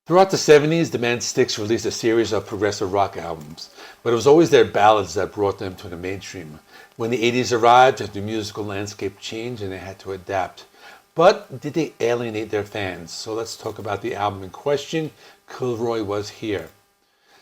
Throughout the 70s, the band Styx released a series of progressive rock albums, but it was always their ballads that brought them to the mainstream. When the 80s arrived, the musical landscape changed and they had to adapt. But did they alienate their fans? So let's talk about the album in question, Kilroy Was Here.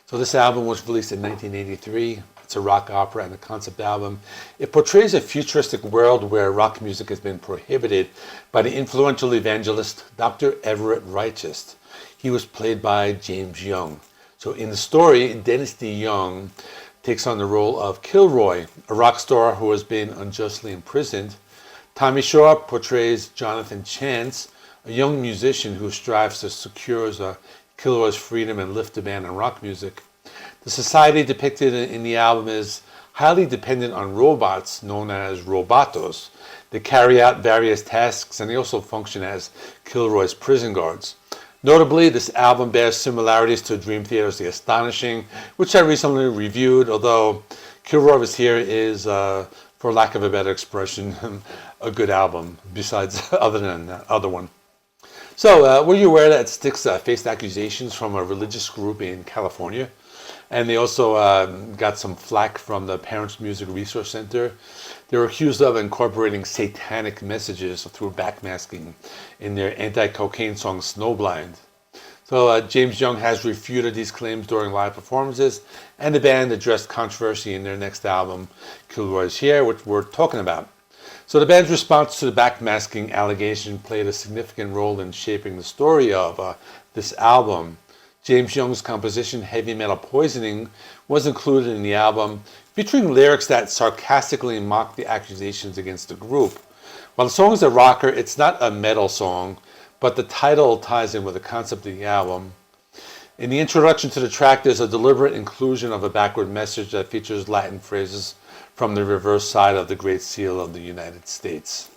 So this album was released in 1983. It's a rock opera and a concept album. It portrays a futuristic world where rock music has been prohibited by the influential evangelist Dr. Everett Righteous. He was played by James DeYoung. So in the story, Dennis DeYoung takes on the role of Killroy, a rock star who has been unjustly imprisoned. Tommy Shaw portrays Jonathan Chance, a young musician who strives to secure Kilroy's freedom and lift the band in rock music. The society depicted in the album is highly dependent on robots known as Robotos. They carry out various tasks and they also function as Kilroy's prison guards. Notably, this album bears similarities to Dream Theater's The Astonishing, which I recently reviewed, although Kilroy Was Here is, for lack of a better expression, a good album, besides other than that other one. So, were you aware that Styx faced accusations from a religious group in California? And they also got some flack from the Parents Music Resource Center. They were accused of incorporating satanic messages through backmasking in their anti-cocaine song Snowblind. So James DeYoung has refuted these claims during live performances, and the band addressed controversy in their next album, Kilroy Was Here, which we're talking about. So the band's response to the backmasking allegation played a significant role in shaping the story of this album. James DeYoung's composition, Heavy Metal Poisoning, was included in the album, featuring lyrics that sarcastically mocked the accusations against the group. While the song is a rocker, it's not a metal song, but the title ties in with the concept of the album. In the introduction to the track, there's a deliberate inclusion of a backward message that features Latin phrases from the reverse side of the Great Seal of the United States.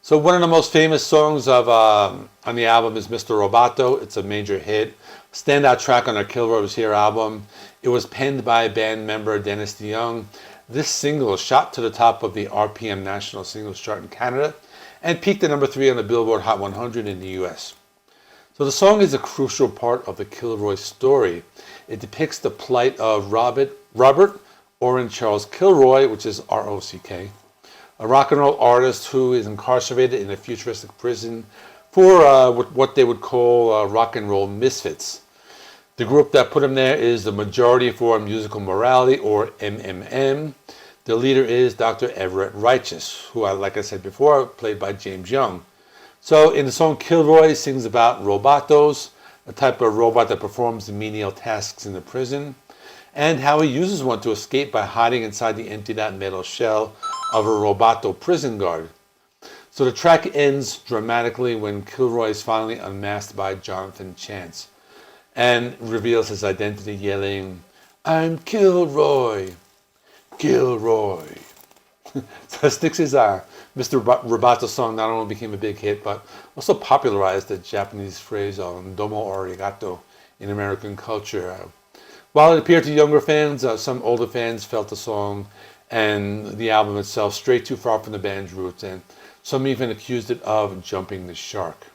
So one of the most famous songs on the album is Mr. Roboto. It's a major hit. Standout track on our Kilroy Was Here album. It was penned by band member Dennis DeYoung. This single shot to the top of the RPM National Singles Chart in Canada and peaked at number 3 on the Billboard Hot 100 in the US. So the song is a crucial part of the Killroy story. It depicts the plight of Robert Orrin Charles Killroy, which is R-O-C-K, a rock and roll artist who is incarcerated in a futuristic prison for what they would call rock and roll misfits. The group that put him there is the Majority for Musical Morality, or MMM. The leader is Dr. Everett Righteous, who, like I said before, played by James DeYoung. So in the song, Killroy sings about Robotos, a type of robot that performs the menial tasks in the prison, and how he uses one to escape by hiding inside the emptied out metal shell of a Roboto prison guard. So the track ends dramatically when Killroy is finally unmasked by Jonathan Chance and reveals his identity, yelling, "I'm Killroy, Killroy." So Styx's Mr. Roboto song not only became a big hit, but also popularized the Japanese phrase "domo arigato" in American culture. While it appeared to younger fans, some older fans felt the song and the album itself strayed too far from the band's roots, and some even accused it of jumping the shark.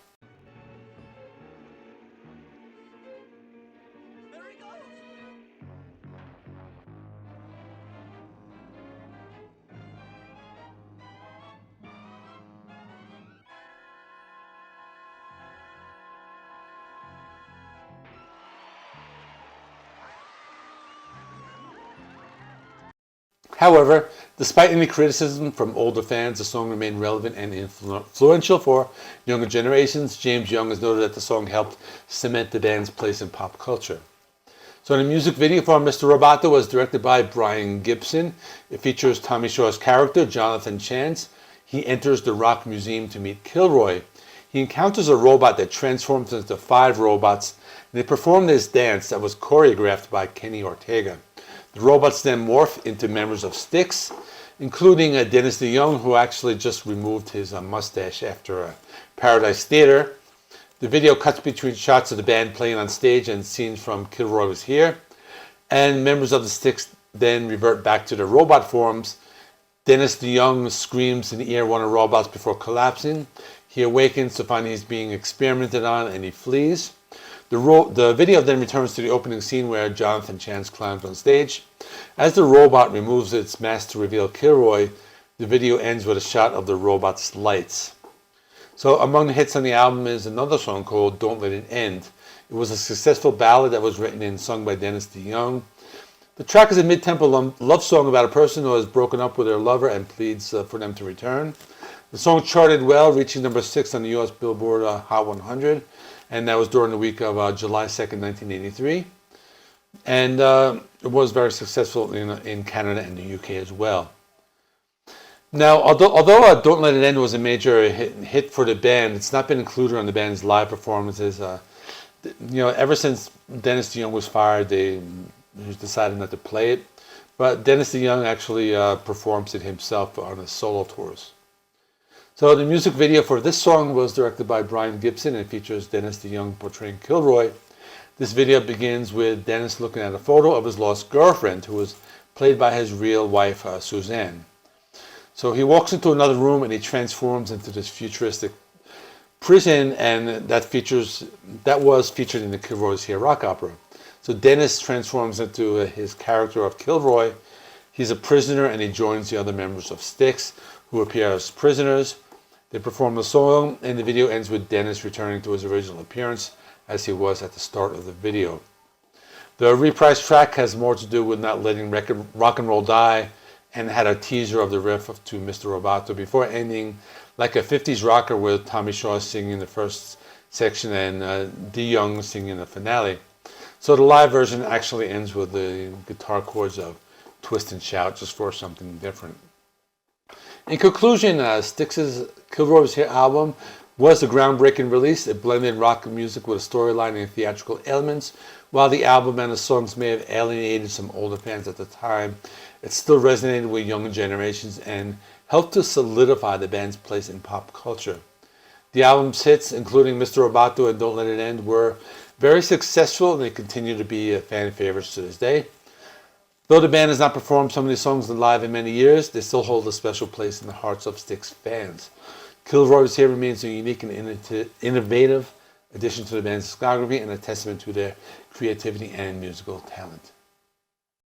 However, despite any criticism from older fans, the song remained relevant and influential for younger generations. James DeYoung has noted that the song helped cement the band's place in pop culture. So the music video for Mr. Roboto was directed by Brian Gibson. It features Tommy Shaw's character, Jonathan Chance. He enters the rock museum to meet Killroy. He encounters a robot that transforms into 5 robots, and they perform this dance that was choreographed by Kenny Ortega. The robots then morph into members of Styx, including Dennis DeYoung, who actually just removed his mustache after Paradise Theater. The video cuts between shots of the band playing on stage and scenes from Kilroy Was Here, and members of the Styx then revert back to their robot forms. Dennis DeYoung screams in the ear of one of the robots before collapsing. He awakens to find he's being experimented on and he flees. The video then returns to the opening scene where Jonathan Chance climbs on stage. As the robot removes its mask to reveal Killroy, the video ends with a shot of the robot's lights. So among the hits on the album is another song called Don't Let It End. It was a successful ballad that was written and sung by Dennis DeYoung. The track is a mid-tempo love song about a person who has broken up with their lover and pleads for them to return. The song charted well, reaching number 6 on the U.S. Billboard Hot 100, and that was during the week of July 2nd, 1983. And it was very successful in Canada and the UK as well. Now, although Don't Let It End was a major hit for the band, it's not been included on the band's live performances. Ever since Dennis DeYoung was fired, they decided not to play it. But Dennis DeYoung actually performs it himself on his solo tours. So the music video for this song was directed by Brian Gibson and features Dennis DeYoung portraying Killroy. This video begins with Dennis looking at a photo of his lost girlfriend, who was played by his real wife, Suzanne. So he walks into another room and he transforms into this futuristic prison, and that was featured in the Kilroy Was Here rock opera. So Dennis transforms into his character of Killroy. He's a prisoner and he joins the other members of Styx, who appear as prisoners. They perform the song, and the video ends with Dennis returning to his original appearance as he was at the start of the video. The reprised track has more to do with not letting rock and roll die, and had a teaser of the riff to Mr. Roboto before ending like a 50s rocker with Tommy Shaw singing the first section and DeYoung singing the finale. So the live version actually ends with the guitar chords of Twist and Shout, just for something different. In conclusion, Styx's Kilroy Was Here album was a groundbreaking release. It blended rock music with a storyline and theatrical elements. While the album and the songs may have alienated some older fans at the time, it still resonated with younger generations and helped to solidify the band's place in pop culture. The album's hits, including Mr. Roboto and Don't Let It End, were very successful, and they continue to be fan favorites to this day. Though the band has not performed some of these songs live in many years, they still hold a special place in the hearts of Styx fans. Kilroy Was Here remains a unique and innovative addition to the band's discography and a testament to their creativity and musical talent.